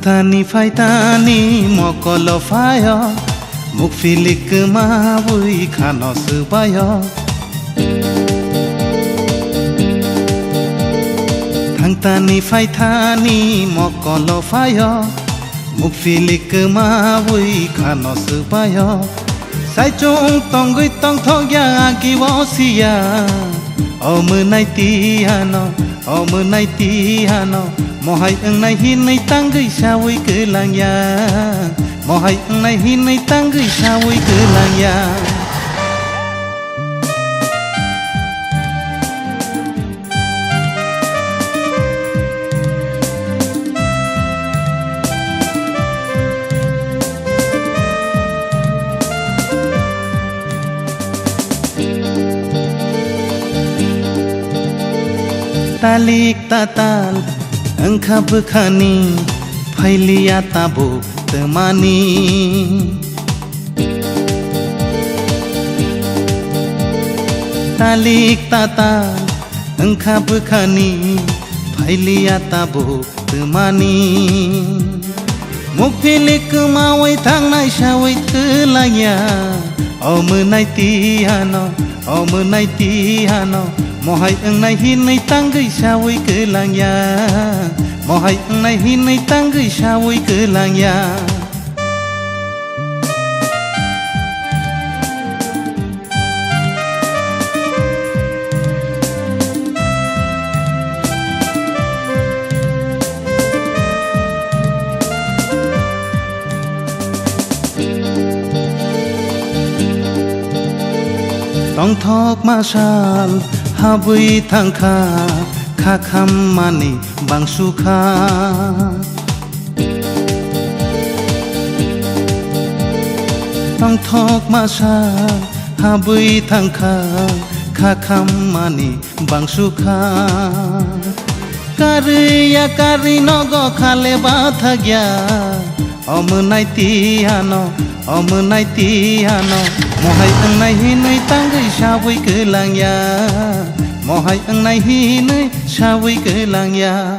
Tani faitani mokolo fayo mukfilik mabui khano subayo Tani faitani mokolo fayo mukfilik mabui khano subayo Sai chung tongui tong thogya kiwosia Omunai tihano Mohai ang nai hinay tanggay saway ke lang ya Mohai ang nai hinay tanggay saway ke lang ya Talik tatal Engkau berkani Pailia tabuk temani Talik tatal Engkau berkani Pailia tabuk temani Mukpilik kemawai tang nai syawai telaya Omunai tihano Mohai ang nai hinay tanggay saway ke lang ya Mohai ang nai hinay tanggay saway ke lang ya Tong thok masal Habui tangka kakam mani bang suka Tong thok masa habui tangka kakam mani bang suka Kariya kari nogo khale bathagya Omunai tihano Mohai ang nai hinay tanggay saway ke lang ya Mohai ang nai hinay saway ke lang ya